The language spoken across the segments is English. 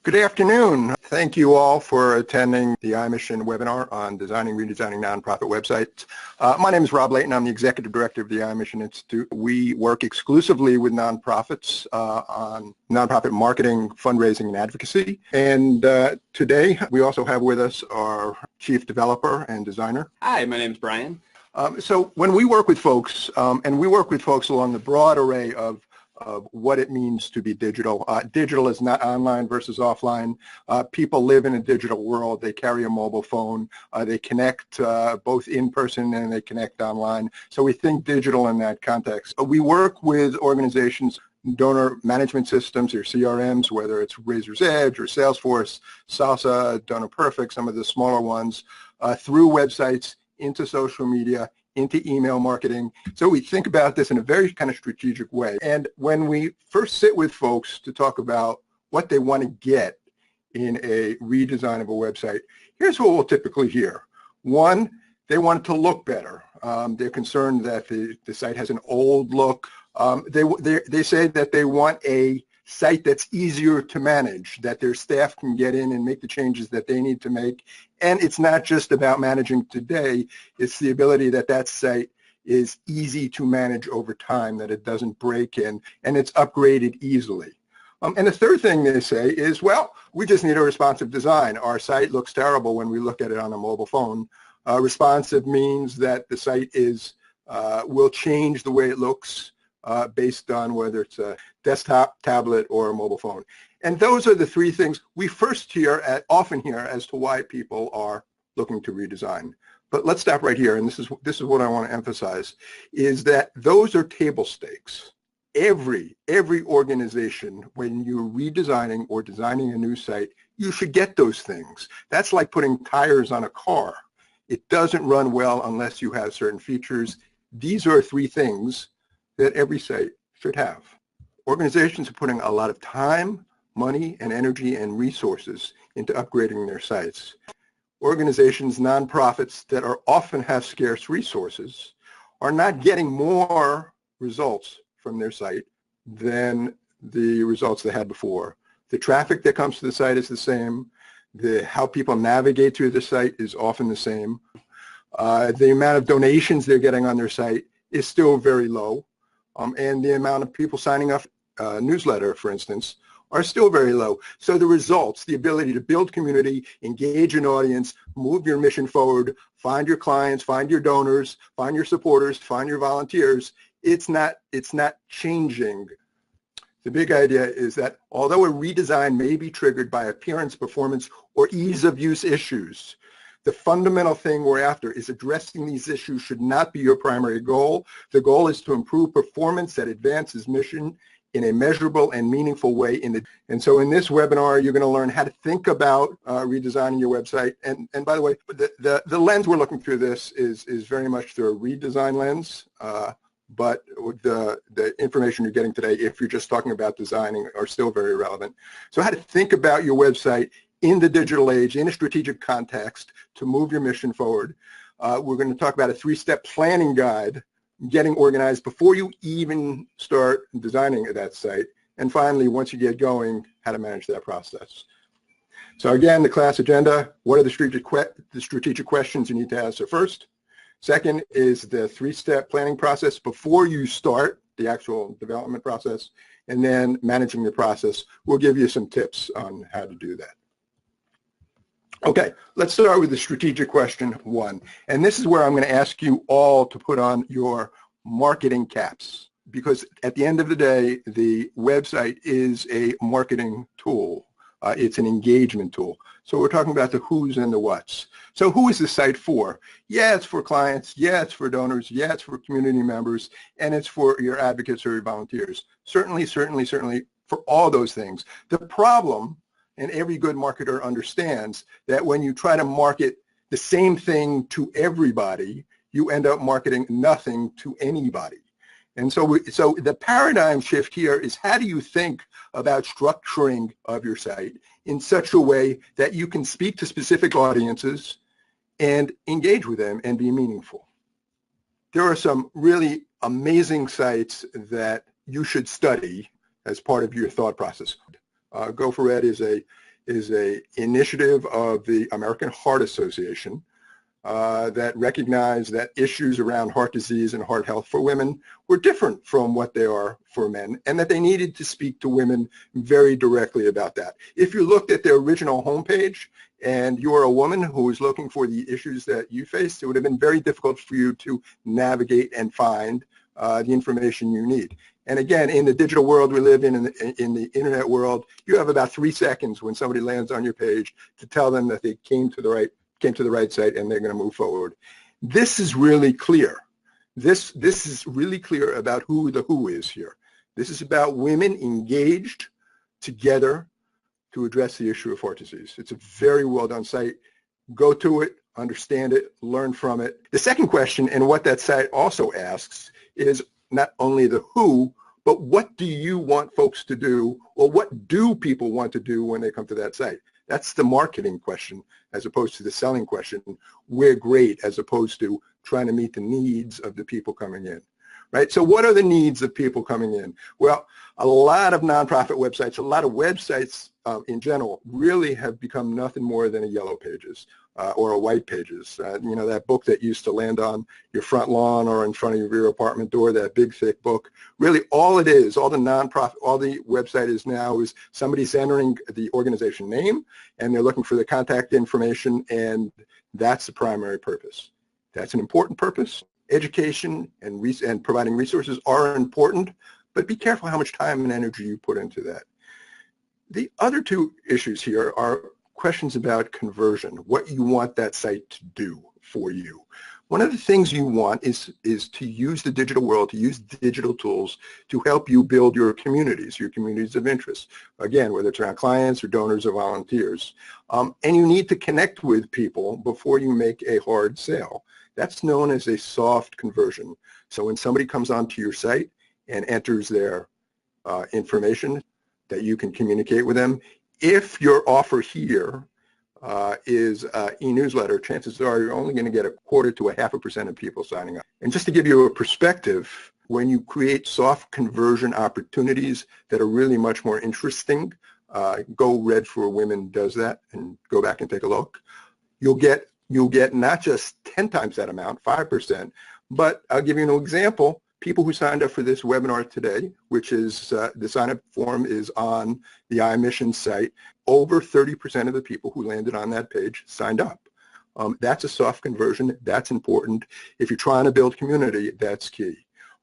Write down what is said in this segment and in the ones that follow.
Good afternoon. Thank you all for attending the iMission webinar on designing, redesigning nonprofit websites. My name is Rob Layton. I'm the Executive Director of the iMission Institute. We work exclusively with nonprofits on nonprofit marketing, fundraising, and advocacy. And today we also have with us our Chief Developer and Designer. Hi, my name is Brian. So when we work with folks, and we work with folks along the broad array of what it means to be digital. Digital is not online versus offline. People live in a digital world. They carry a mobile phone. They connect both in person and they connect online. So we think digital in that context. We work with organizations, donor management systems or CRMs, whether it's Razor's Edge or Salesforce, Salsa, Donor Perfect, some of the smaller ones, through websites, into social media, into email marketing. So we think about this in a very kind of strategic way. And when we first sit with folks to talk about what they want to get in a redesign of a website, here's what we'll typically hear. One, they want it to look better. They're concerned that the site has an old look. They say that they want a site that's easier to manage, that their staff can get in and make the changes that they need to make. And it's not just about managing today, it's the ability that that site is easy to manage over time, that it doesn't break in, and it's upgraded easily. And the third thing they say is, well, we just need a responsive design. Our site looks terrible when we look at it on a mobile phone. Responsive means that the site will change the way it looks based on whether it's a desktop, tablet, or a mobile phone. And those are the three things we first often hear as to why people are looking to redesign. But let's stop right here, and this is what I want to emphasize, is that those are table stakes. Every organization, when you're redesigning or designing a new site, you should get those things. That's like putting tires on a car. It doesn't run well unless you have certain features. These are three things that every site should have. Organizations are putting a lot of time, money, and energy and resources into upgrading their sites. Organizations, nonprofits that often have scarce resources are not getting more results from their site than the results they had before. The traffic that comes to the site is the same. How people navigate through the site is often the same. The amount of donations they're getting on their site is still very low. And the amount of people signing up newsletter, for instance, are still very low. So the results, the ability to build community, engage an audience, move your mission forward, find your clients, find your donors, find your supporters, find your volunteers, it's not changing. The big idea is that although a redesign may be triggered by appearance, performance, or ease of use issues, the fundamental thing we're after is addressing these issues should not be your primary goal. The goal is to improve performance that advances mission in a measurable and meaningful way. And so in this webinar, you're going to learn how to think about redesigning your website. And by the way, the lens we're looking through this is very much through a redesign lens. But the information you're getting today, if you're just talking about designing, are still very relevant. So how to think about your website in the digital age, in a strategic context, to move your mission forward. We're going to talk about a three-step planning guide, getting organized before you even start designing that site. And finally, once you get going, how to manage that process. So again, the class agenda, what are the strategic questions you need to answer first? Second is the three-step planning process before you start the actual development process, and then managing the process. We'll give you some tips on how to do that. Okay, let's start with the strategic question one. And this is where I'm going to ask you all to put on your marketing caps, because at the end of the day, the website is a marketing tool. It's an engagement tool. So we're talking about the who's and the what's. So who is the site for? Yeah, it's for clients. Yeah, it's for donors. Yeah, it's for community members. And it's for your advocates or your volunteers. Certainly for all those things. The problem, and every good marketer understands, that when you try to market the same thing to everybody, you end up marketing nothing to anybody. And so the paradigm shift here is, how do you think about structuring of your site in such a way that you can speak to specific audiences and engage with them and be meaningful? There are some really amazing sites that you should study as part of your thought process. GoGoEd is a initiative of the American Heart Association that recognized that issues around heart disease and heart health for women were different from what they are for men, and that they needed to speak to women very directly about that. If you looked at their original homepage and you are a woman who is looking for the issues that you faced, it would have been very difficult for you to navigate and find the information you need. And again, in the digital world we live in the internet world, you have about 3 seconds when somebody lands on your page to tell them that they came to the right site and they're going to move forward. This is really clear. This is really clear about who the who is here. This is about women engaged together to address the issue of heart disease. It's a very well done site. Go to it, understand it, learn from it. The second question, and what that site also asks, is not only the who, but what do you want folks to do, or what do people want to do when they come to that site? That's the marketing question as opposed to the selling question. We're great as opposed to trying to meet the needs of the people coming in, right? So what are the needs of people coming in? Well, a lot of nonprofit websites, a lot of websites in general really have become nothing more than a yellow pages or a white pages. You know, that book that used to land on your front lawn or in front of your apartment door, that big thick book. Really all it is, all the nonprofit, all the website is now is somebody's entering the organization name and they're looking for the contact information, and that's the primary purpose. That's an important purpose. Education and providing resources are important, but be careful how much time and energy you put into that. The other two issues here are questions about conversion, what you want that site to do for you. One of the things you want is to use the digital world, to use digital tools to help you build your communities of interest. Again, whether it's around clients or donors or volunteers. And you need to connect with people before you make a hard sale. That's known as a soft conversion. So when somebody comes onto your site and enters their information, that you can communicate with them. If your offer here is e-newsletter, chances are you're only going to get 1/4 to 0.5% of people signing up. And just to give you a perspective, when you create soft conversion opportunities that are really much more interesting, GoGoEd for Women does that, and go back and take a look. You'll get not just 10 times that amount, 5%, but I'll give you an example. People who signed up for this webinar today, which is the sign-up form is on the iMission site, over 30% of the people who landed on that page signed up. That's a soft conversion. That's important. If you're trying to build community, that's key.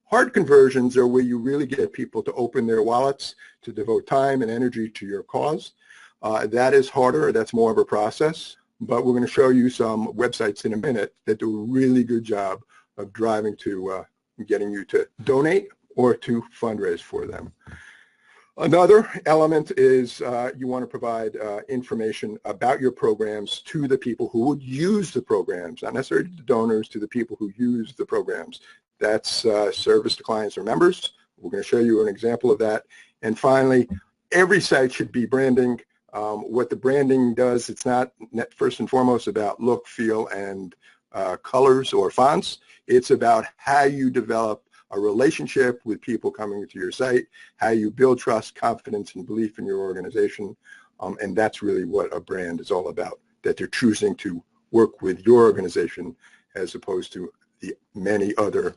Hard conversions are where you really get people to open their wallets, to devote time and energy to your cause. That is harder. That's more of a process. But we're going to show you some websites in a minute that do a really good job of driving to getting you to donate or to fundraise for them. Another element is you want to provide information about your programs to the people who would use the programs, not necessarily the donors, to the people who use the programs. That's service to clients or members. We're going to show you an example of that. And finally, every site should be branding. What the branding does, it's not first and foremost about look, feel, and colors or fonts. It's about how you develop a relationship with people coming to your site, how you build trust, confidence, and belief in your organization. And that's really what a brand is all about, that they're choosing to work with your organization as opposed to the many other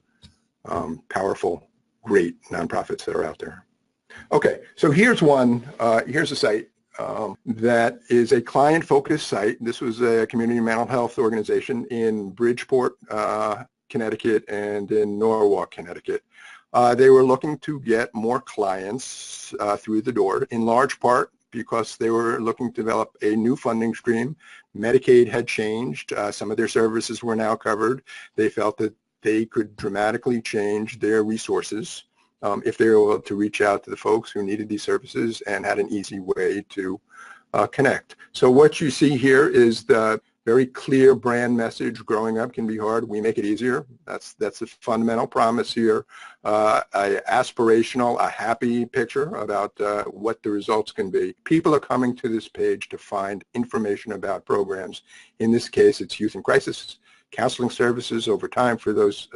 powerful, great nonprofits that are out there. Okay, so here's one, here's a site that is a client-focused site. This was a community mental health organization in Bridgeport, Connecticut, and in Norwalk, Connecticut. They were looking to get more clients through the door, in large part because they were looking to develop a new funding stream. Medicaid had changed. Some of their services were now covered. They felt that they could dramatically change their resources if they were able to reach out to the folks who needed these services and had an easy way to connect. So what you see here is the very clear brand message: growing up can be hard, we make it easier. That's the fundamental promise here. A aspirational, a happy picture about what the results can be. People are coming to this page to find information about programs. In this case, it's youth in crisis, counseling services over time for those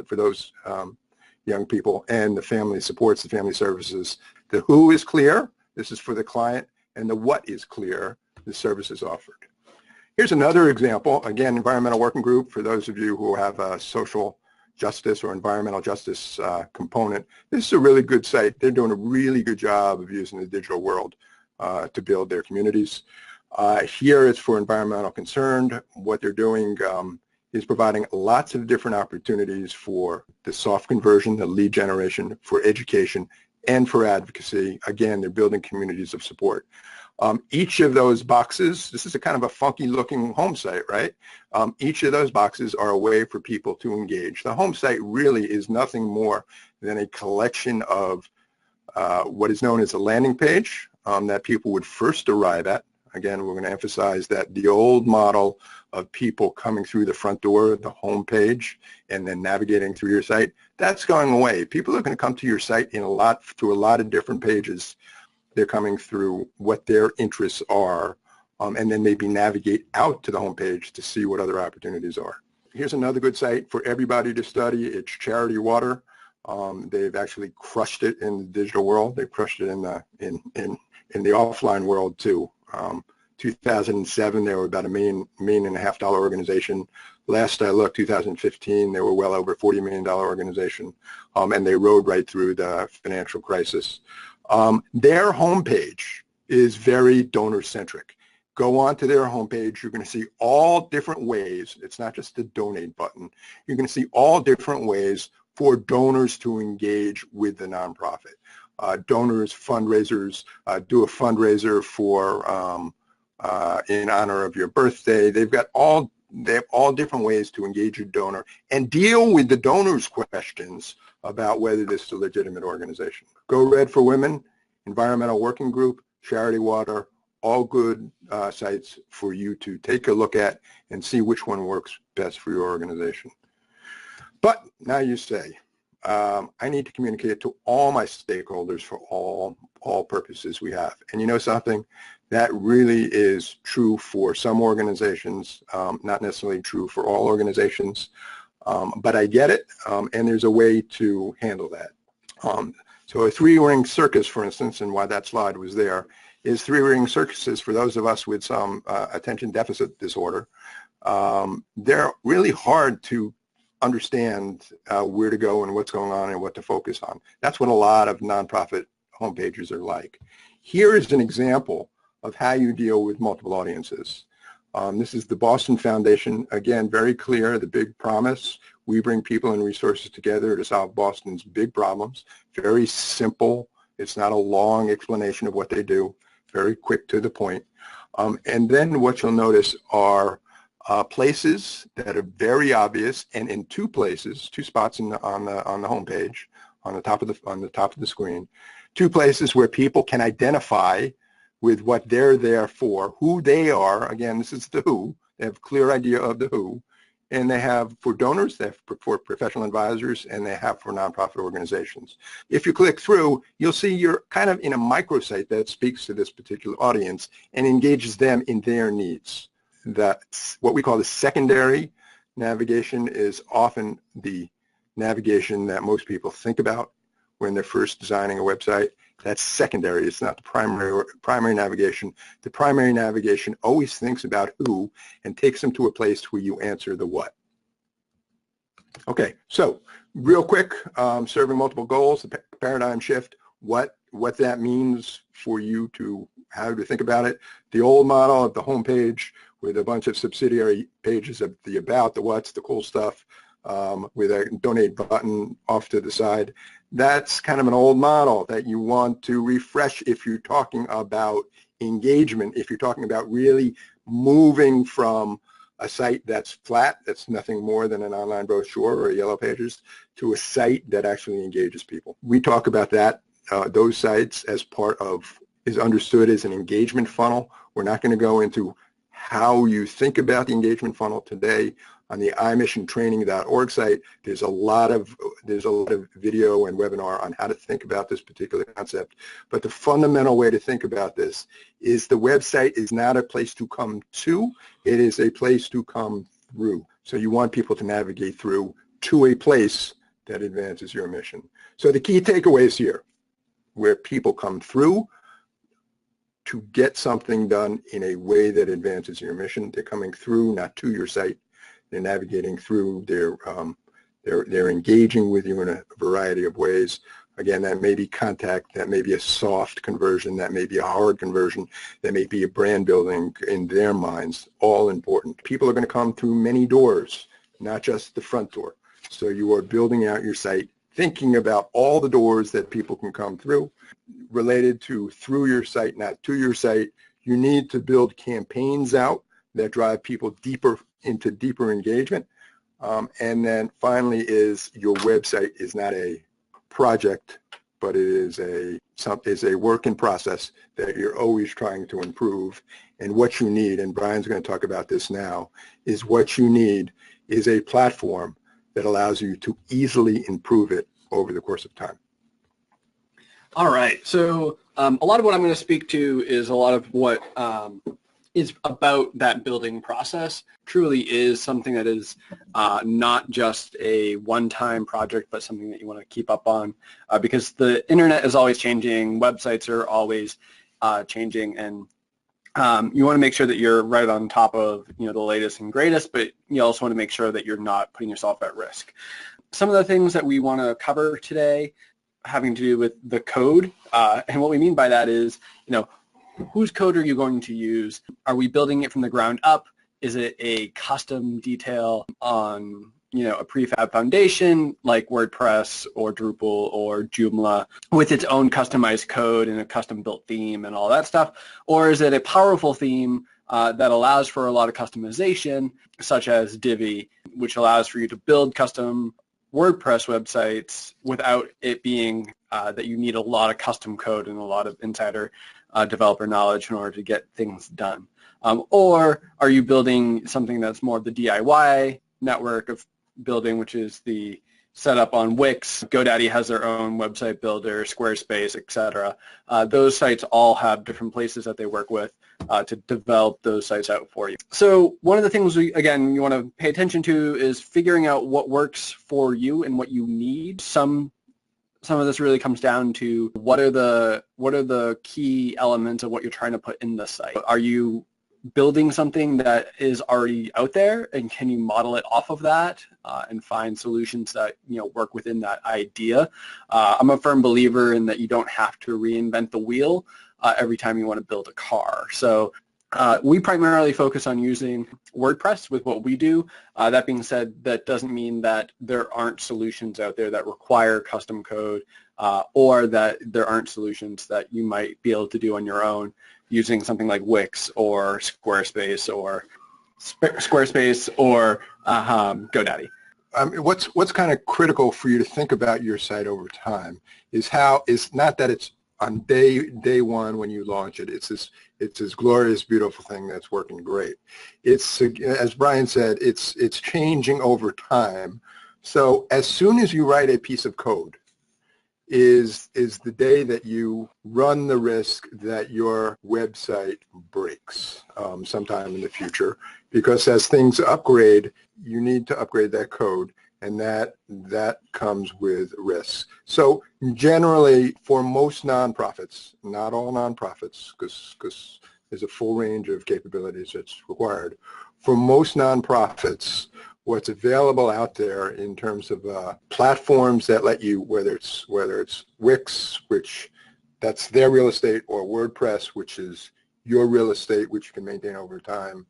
young people, and the family supports, the family services. The who is clear. This is for the client, and the what is clear, the service is offered. Here's another example, again, environmental working group. For those of you who have a social justice or environmental justice component, this is a really good site. They're doing a really good job of using the digital world to build their communities. Here it's for environmental concerned. What they're doing is providing lots of different opportunities for the soft conversion, the lead generation, for education, and for advocacy. Again, they're building communities of support. Each of those boxes, this is a kind of a funky looking home site, right? Each of those boxes are a way for people to engage. The home site really is nothing more than a collection of what is known as a landing page that people would first arrive at. Again, we're going to emphasize that the old model of people coming through the front door, the home page, and then navigating through your site, that's going away. People are going to come to your site through a lot of different pages. They're coming through what their interests are, and then maybe navigate out to the home page to see what other opportunities are. Here's another good site for everybody to study. It's Charity Water. They've actually crushed it in the digital world. They've crushed it in the offline world too. 2007, they were about $1.5 million organization. Last I looked, 2015, they were well over $40 million organization, and they rode right through the financial crisis. Their homepage is very donor-centric. Go on to their homepage. You're going to see all different ways. It's not just the donate button. You're going to see all different ways for donors to engage with the nonprofit. Donors, fundraisers, do a fundraiser for in honor of your birthday. They have all different ways to engage your donor and deal with the donor's questions about whether this is a legitimate organization. GoGoEd for Women, Environmental Working Group, Charity Water, all good sites for you to take a look at and see which one works best for your organization. But now you say, I need to communicate to all my stakeholders for all purposes we have. And you know something? That really is true for some organizations, not necessarily true for all organizations. But I get it, and there's a way to handle that. So a three-ring circus, for instance, and why that slide was there, is three-ring circuses for those of us with some attention deficit disorder. They're really hard to understand where to go and what's going on and what to focus on. That's what a lot of nonprofit homepages are like. Here is an example of how you deal with multiple audiences. This is the Boston Foundation. Again, very clear, the big promise. We bring people and resources together to solve Boston's big problems. Very simple. It's not a long explanation of what they do. Very quick to the point. And then what you'll notice are places that are very obvious, and in two places, two spots on the home page, on the top of the screen, two places where people can identify with what they're there for, who they are. Again, this is the who. They have a clear idea of the who, and they have for donors, they have for professional advisors, and they have for nonprofit organizations. If you click through, you'll see you're kind of in a microsite that speaks to this particular audience and engages them in their needs. That's what we call the secondary navigation, is often the navigation that most people think about when they're first designing a website. That's secondary. It's not the primary navigation. The primary navigation always thinks about who and takes them to a place where you answer the what. Okay, so real quick, serving multiple goals, the paradigm shift, what that means for you to how to think about it. The old model of the home page with a bunch of subsidiary pages of the about, the what's, the cool stuff, with a donate button off to the side. That's kind of an old model that you want to refresh if you're talking about engagement, if you're talking about really moving from a site that's flat, that's nothing more than an online brochure or yellow pages, to a site that actually engages people. We talk about that, those sites as part of, is understood as an engagement funnel. We're not going to go into how you think about the engagement funnel today. On the imissiontraining.org site, there's a lot of video and webinar on how to think about this particular concept. But the fundamental way to think about this is the website is not a place to come to, it is a place to come through. So you want people to navigate through to a place that advances your mission. So the key takeaways here, where people come through, to get something done in a way that advances your mission. They're coming through, not to your site. They're navigating through. They're engaging with you in a variety of ways. Again, that may be contact, that may be a soft conversion, that may be a hard conversion, that may be a brand building in their minds, all important. People are going to come through many doors, not just the front door. So you are building out your site, thinking about all the doors that people can come through, related to through your site, not to your site. You need to build campaigns out that drive people deeper into deeper engagement. And then finally is your website is not a project, but it is a work in process that you're always trying to improve. And what you need, and Brian's going to talk about this now, is what you need is a platform that allows you to easily improve it over the course of time. All right. So a lot of what I'm going to speak to is a lot of what is about that building process. Truly is something that is not just a one-time project, but something that you want to keep up on because the internet is always changing. Websites are always changing, and you want to make sure that you're right on top of the latest and greatest, but you also want to make sure that you're not putting yourself at risk. Some of the things that we want to cover today having to do with the code, and what we mean by that is, whose code are you going to use? Are we building it from the ground up? Is it a custom detail on, a prefab foundation like WordPress or Drupal or Joomla with its own customized code and a custom built theme and all that stuff? Or is it a powerful theme that allows for a lot of customization, such as Divi, which allows for you to build custom WordPress websites without it being that you need a lot of custom code and a lot of insider developer knowledge in order to get things done? Or are you building something that's more of the DIY network of building, which is the setup on Wix? GoDaddy has their own website builder, Squarespace, etc. Those sites all have different places that they work with to develop those sites out for you. So one of the things you want to pay attention to is figuring out what works for you and what you need. Some of this really comes down to what are the key elements of what you're trying to put in the site. Are you building something that is already out there, and can you model it off of that and find solutions that work within that idea? I'm a firm believer in that you don't have to reinvent the wheel every time you want to build a car. So we primarily focus on using WordPress with what we do. That being said, that doesn't mean that there aren't solutions out there that require custom code or that there aren't solutions that you might be able to do on your own using something like Wix or Squarespace or GoDaddy. What's kind of critical for you to think about your site over time is not that it's on day one when you launch it. It's this glorious, beautiful thing that's working great. It's, as Brian said, it's changing over time. So as soon as you write a piece of code is the day that you run the risk that your website breaks sometime in the future, because as things upgrade, you need to upgrade that code, and that comes with risks. So generally, for most nonprofits, not all nonprofits, because there's a full range of capabilities that's required, for most nonprofits, what's available out there in terms of platforms that let you, whether it's Wix, which that's their real estate, or WordPress, which is your real estate, which you can maintain over time,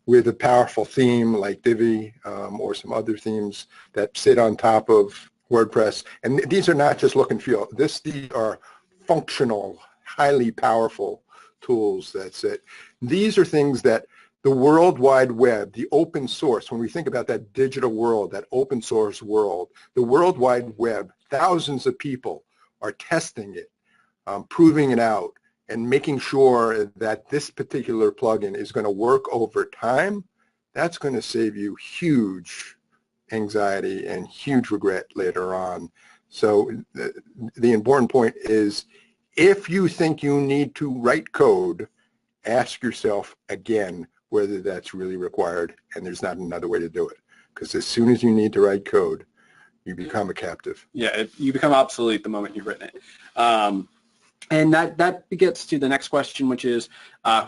with a powerful theme like Divi or some other themes that sit on top of WordPress. And these are not just look and feel. These are functional, highly powerful tools. That's it. These are things that the World Wide Web, the open source, when we think about that digital world, that open source world, the World Wide Web, thousands of people are testing it, proving it out, and making sure that this particular plugin is going to work over time. That's going to save you huge anxiety and huge regret later on. So the important point is, if you think you need to write code, ask yourself again whether that's really required, and there's not another way to do it. Because as soon as you need to write code, you become a captive. Yeah, you become obsolete the moment you've written it. And that gets to the next question, which is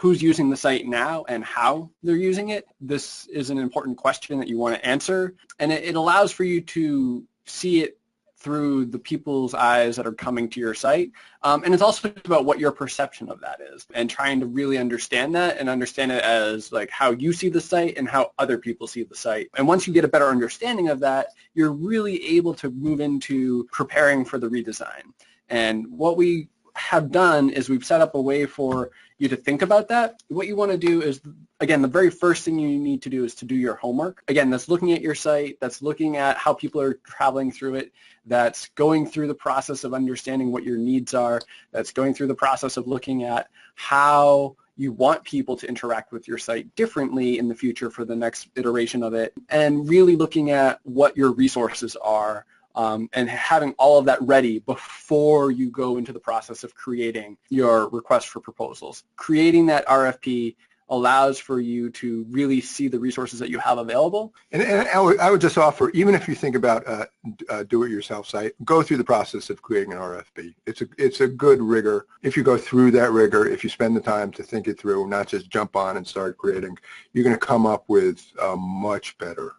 who's using the site now and how they're using it. This is an important question that you want to answer, and it allows for you to see it through the people's eyes that are coming to your site. And it's also about what your perception of that is, and trying to really understand that and understand it as like how you see the site and how other people see the site. And once you get a better understanding of that, you're really able to move into preparing for the redesign. And what we have done is we've set up a way for you to think about that. What you want to do is, again, the very first thing you need to do is to do your homework. Again, that's looking at your site, that's looking at how people are traveling through it, that's going through the process of understanding what your needs are, that's going through the process of looking at how you want people to interact with your site differently in the future for the next iteration of it, and really looking at what your resources are. And having all of that ready before you go into the process of creating your request for proposals. Creating that RFP allows for you to really see the resources that you have available. And I would just offer, even if you think about a do-it-yourself site, go through the process of creating an RFP. It's a good rigor. If you go through that rigor, if you spend the time to think it through, not just jump on and start creating, you're going to come up with a much better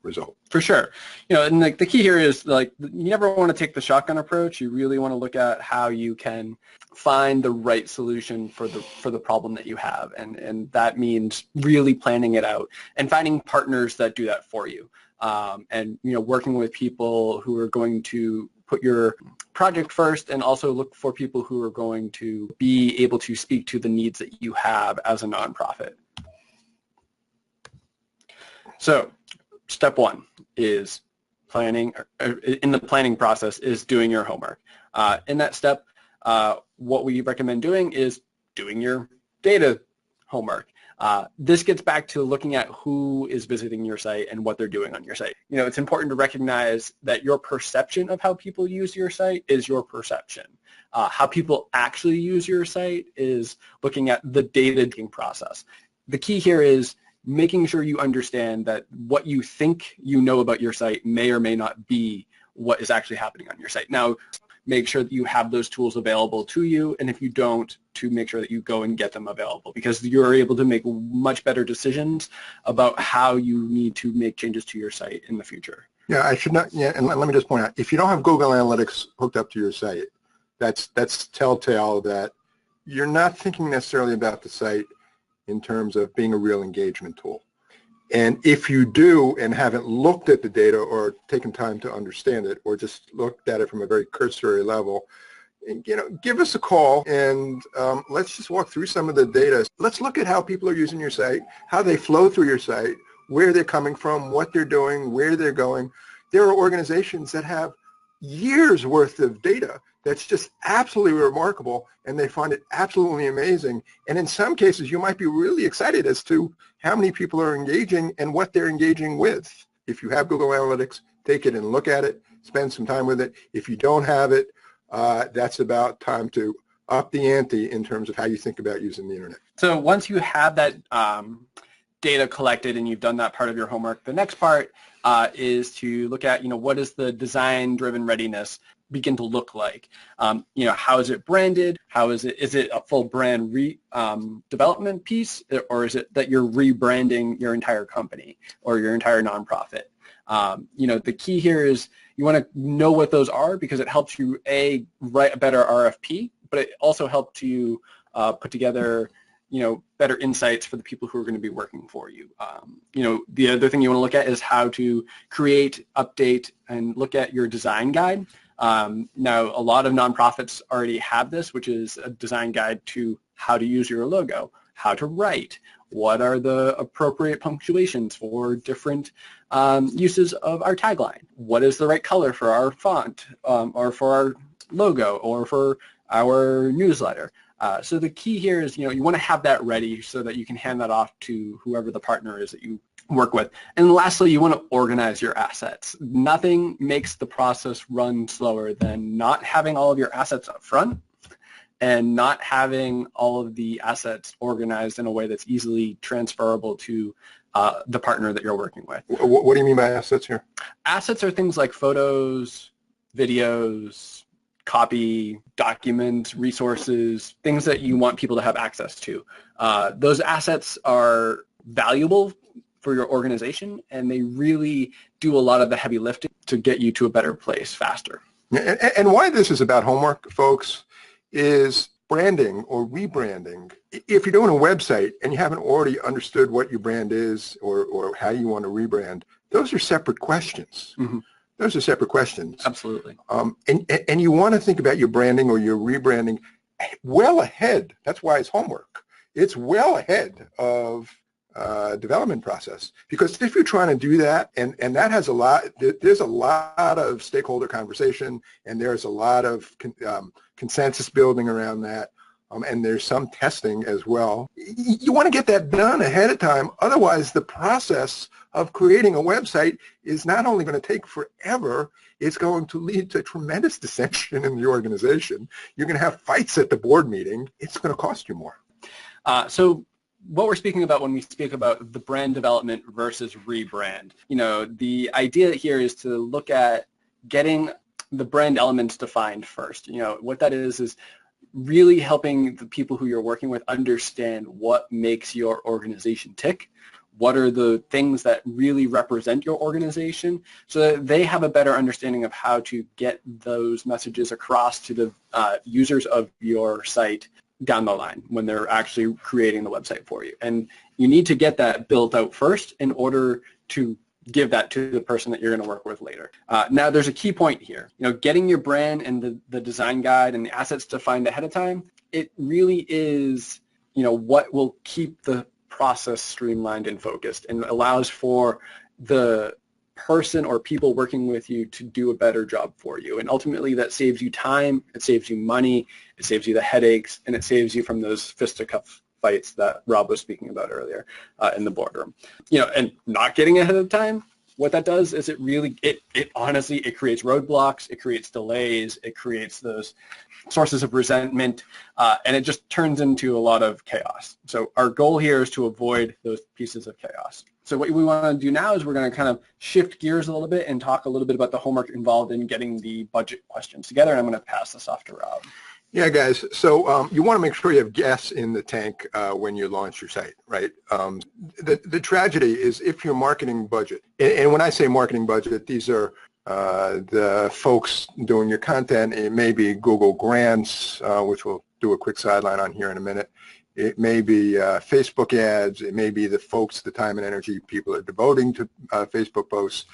result. For sure. And like the key here is like you never want to take the shotgun approach. You really want to look at how you can find the right solution for the problem that you have, and that means really planning it out and finding partners that do that for you. And working with people who are going to put your project first, and also look for people who are going to be able to speak to the needs that you have as a nonprofit. So step one is planning. In the planning process is doing your homework. In that step, what we recommend doing is doing your data homework. This gets back to looking at who is visiting your site and what they're doing on your site. It's important to recognize that your perception of how people use your site is your perception. How people actually use your site is looking at the data process. The key here is making sure you understand that what you think you know about your site may or may not be what is actually happening on your site. Now, make sure that you have those tools available to you, and if you don't, to make sure that you go and get them available, because you're able to make much better decisions about how you need to make changes to your site in the future. Yeah, I should not. Yeah, and let me just point out, if you don't have Google Analytics hooked up to your site, that's telltale that you're not thinking necessarily about the site in terms of being a real engagement tool. And if you do and haven't looked at the data or taken time to understand it, or just looked at it from a very cursory level, give us a call and let's just walk through some of the data. Let's look at how people are using your site, how they flow through your site, where they're coming from, what they're doing, where they're going. There are organizations that have years worth of data that's just absolutely remarkable, and they find it absolutely amazing. And in some cases, you might be really excited as to how many people are engaging and what they're engaging with. If you have Google Analytics, take it and look at it, spend some time with it. If you don't have it, that's about time to up the ante in terms of how you think about using the internet. So once you have that data collected and you've done that part of your homework, the next part is to look at, what is the design-driven readiness begin to look like? How is it branded? How is it a full brand development piece, or is it that you're rebranding your entire company or your entire nonprofit? The key here is you want to know what those are, because it helps you, write a better RFP, but it also helps you put together better insights for the people who are going to be working for you. The other thing you want to look at is how to create, update, and look at your design guide. Now, a lot of nonprofits already have this, which is a design guide to how to use your logo, how to write, what are the appropriate punctuations for different uses of our tagline, what is the right color for our font, or for our logo, or for our newsletter. So the key here is, you want to have that ready so that you can hand that off to whoever the partner is that you work with. And lastly, you want to organize your assets. Nothing makes the process run slower than not having all of your assets up front and not having all of the assets organized in a way that's easily transferable to the partner that you're working with. What do you mean by assets here? Assets are things like photos, videos, copy, documents, resources, things that you want people to have access to. Those assets are valuable for your organization, and they really do a lot of the heavy lifting to get you to a better place faster. And why this is about homework, folks, is branding or rebranding. If you're doing a website and you haven't already understood what your brand is or how you want to rebrand, those are separate questions. Mm-hmm. Those are separate questions. Absolutely. And you want to think about your branding or your rebranding well ahead. That's why it's homework. It's well ahead of development process, because if you're trying to do that, and that has there's a lot of stakeholder conversation, and there's a lot of consensus building around that, and there's some testing as well. You want to get that done ahead of time. Otherwise, the process of creating a website is not only going to take forever, it's going to lead to tremendous dissension in the organization. You're going to have fights at the board meeting. It's going to cost you more. So what we're speaking about when we speak about the brand development versus rebrand, the idea here is to look at getting the brand elements defined first. What that is really helping the people who you're working with understand what makes your organization tick. What are the things that really represent your organization, so that they have a better understanding of how to get those messages across to the users of your site down the line when they're actually creating the website for you. And you need to get that built out first in order to give that to the person that you're going to work with later. Now, there's a key point here. Getting your brand and the design guide and the assets defined ahead of time, it really is, what will keep the process streamlined and focused, and allows for the person or people working with you to do a better job for you. And ultimately that saves you time, it saves you money, it saves you the headaches, and it saves you from those fisticuff fights that Rob was speaking about earlier in the boardroom. And not getting ahead of time, what that does is it honestly creates roadblocks, it creates delays, it creates those sources of resentment, and it just turns into a lot of chaos. So our goal here is to avoid those pieces of chaos. So what we want to do now is we're going to kind of shift gears a little bit and talk a little bit about the homework involved in getting the budget questions together, and I'm going to pass this off to Rob. Yeah, guys. So you want to make sure you have gas in the tank when you launch your site, right? The tragedy is if your marketing budget, and when I say marketing budget, these are the folks doing your content. It may be Google Grants, which we'll do a quick sideline on here in a minute. It may be Facebook ads. It may be the folks, the time and energy people are devoting to Facebook posts.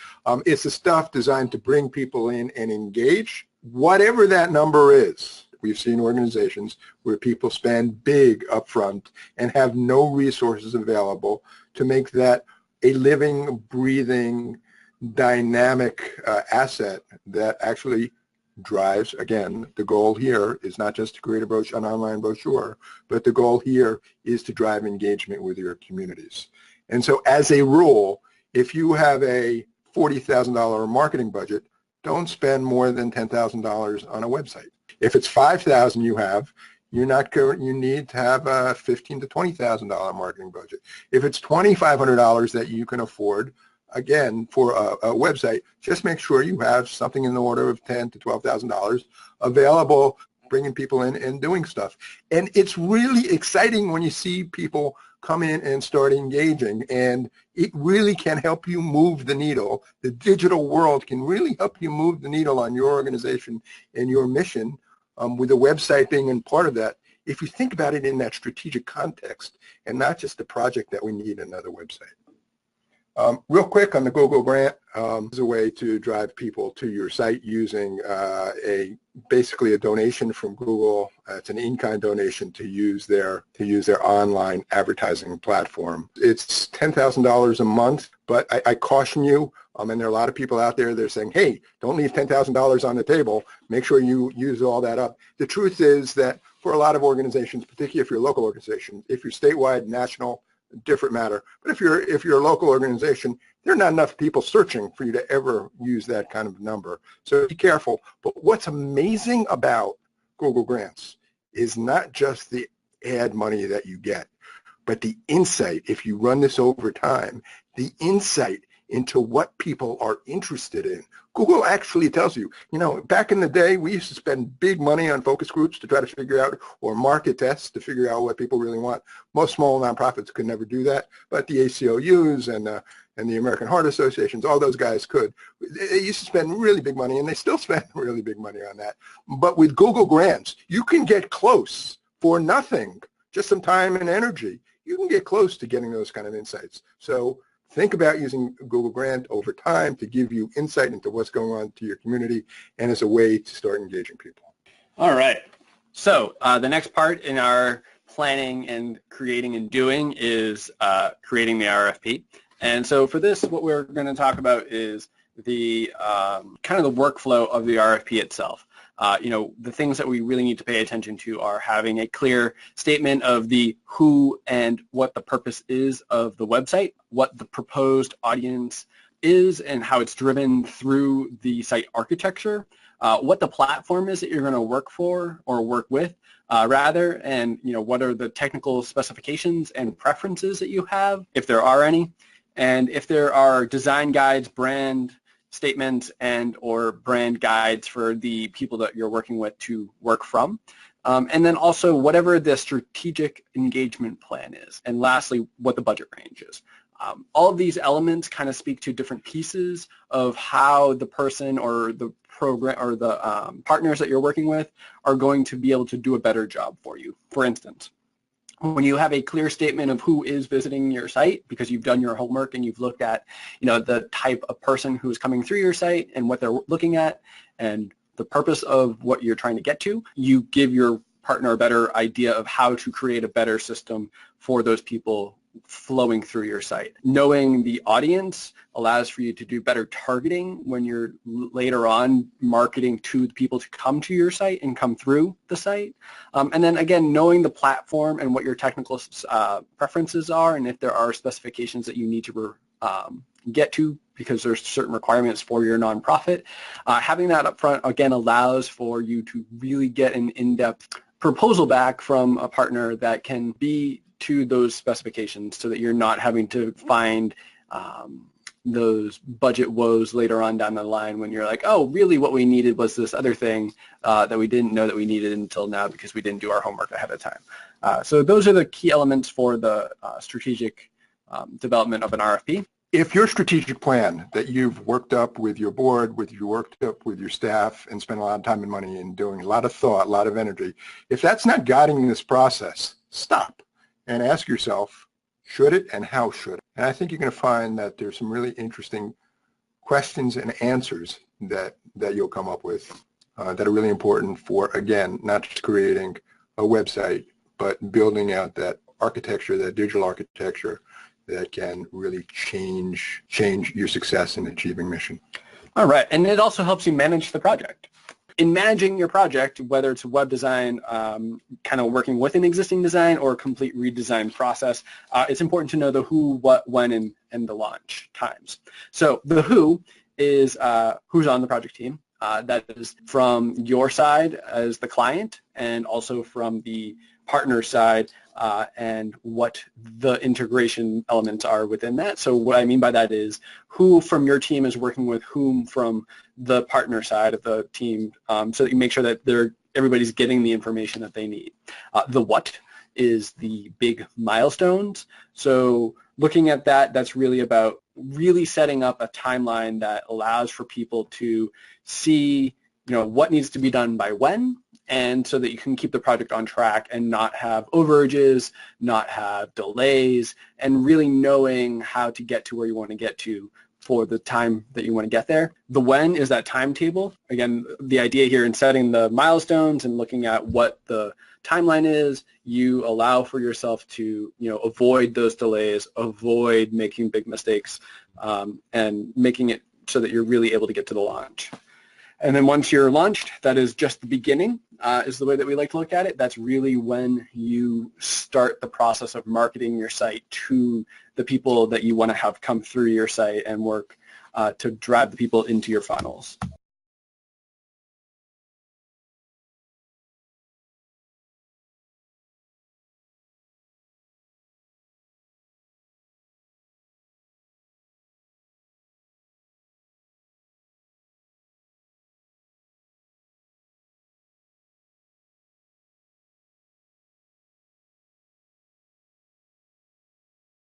It's the stuff designed to bring people in and engage, whatever that number is. We've seen organizations where people spend big upfront and have no resources available to make that a living, breathing, dynamic asset that actually drives. Again, the goal here is not just to create an online brochure, but the goal here is to drive engagement with your communities. And so as a rule, if you have a $40,000 marketing budget, don't spend more than $10,000 on a website. If it's $5,000 you need to have a $15,000 to $20,000 marketing budget. If it's $2,500 that you can afford, again, for a website, just make sure you have something in the order of $10,000 to $12,000 available, bringing people in and doing stuff. And it's really exciting when you see people come in and start engaging, and it really can help you move the needle. The digital world can really help you move the needle on your organization and your mission, with the website being a part of that, if you think about it in that strategic context and not just the project that we need another website. Real quick on the GoGo grant, is a way to drive people to your site using basically a donation from Google. It's an in-kind donation to use their online advertising platform. It's $10,000 a month, but I caution you, and there are a lot of people out there that are saying, hey, don't leave $10,000 on the table. Make sure you use all that up. The truth is that for a lot of organizations, particularly if you're a local organization, if you're statewide, national, different matter. But if you're a local organization, there are not enough people searching for you to ever use that kind of number. So be careful. But what's amazing about Google Grants is not just the ad money that you get, but the insight. If you run this over time, the insight into what people are interested in. Google actually tells you, back in the day, we used to spend big money on focus groups to try to figure out, or market tests to figure out what people really want. Most small nonprofits could never do that, but the ACLUs and the American Heart Associations, all those guys could. They used to spend really big money, and they still spend really big money on that. But with Google Grants, you can get close for nothing, just some time and energy. You can get close to getting those kind of insights. So think about using Google Grant over time to give you insight into what's going on to your community and as a way to start engaging people. All right. So the next part in our planning and creating and doing is creating the RFP. And so for this, what we're going to talk about is the kind of the workflow of the RFP itself. The things that we really need to pay attention to are having a clear statement of the who and what the purpose is of the website, what the proposed audience is and how it's driven through the site architecture, what the platform is that you're going to work for or work with, and what are the technical specifications and preferences that you have, if there are any, and if there are design guides, brand statements, and or brand guides for the people that you're working with to work from. And then also whatever the strategic engagement plan is. And lastly, what the budget range is. All of these elements kind of speak to different pieces of how the person or the program or the partners that you're working with are going to be able to do a better job for you. For instance, when you have a clear statement of who is visiting your site because you've done your homework and you've looked at, the type of person who's coming through your site and what they're looking at and the purpose of what you're trying to get to, you give your partner a better idea of how to create a better system for those people flowing through your site. Knowing the audience allows for you to do better targeting when you're later on marketing to the people to come to your site and come through the site. And then again, knowing the platform and what your technical preferences are and if there are specifications that you need to get to because there's certain requirements for your nonprofit. Having that up front, again, allows for you to really get an in-depth proposal back from a partner that can be to those specifications so that you're not having to find those budget woes later on down the line when you're like, oh, really what we needed was this other thing that we didn't know that we needed until now because we didn't do our homework ahead of time. So those are the key elements for the strategic development of an RFP. If your strategic plan that you've worked up with your board, you worked up with your staff and spent a lot of time and money in doing a lot of thought, a lot of energy, if that's not guiding this process, stop and ask yourself, should it and how should it? And I think you're going to find that there's some really interesting questions and answers that you'll come up with that are really important for, again, not just creating a website, but building out that architecture, that digital architecture that can really change your success in achieving mission. All right, and it also helps you manage the project. In managing your project, whether it's web design, kind of working with an existing design or a complete redesign process, it's important to know the who, what, when, and the launch times. So the who is who's on the project team. That is from your side as the client and also from the partner side and what the integration elements are within that. So what I mean by that is who from your team is working with whom from the partner side of the team so that you make sure that everybody's getting the information that they need. The what is the big milestones. So looking at that, that's really about really setting up a timeline that allows for people to see, what needs to be done by when, and so that you can keep the project on track and not have overages, not have delays, and really knowing how to get to where you want to get to for the time that you want to get there. The when is that timetable. Again, the idea here in setting the milestones and looking at what the timeline is, you allow for yourself to, avoid those delays, avoid making big mistakes, and making it so that you're really able to get to the launch. And then once you're launched, that is just the beginning, is the way that we like to look at it. That's really when you start the process of marketing your site to the people that you want to have come through your site and work to drive the people into your funnels.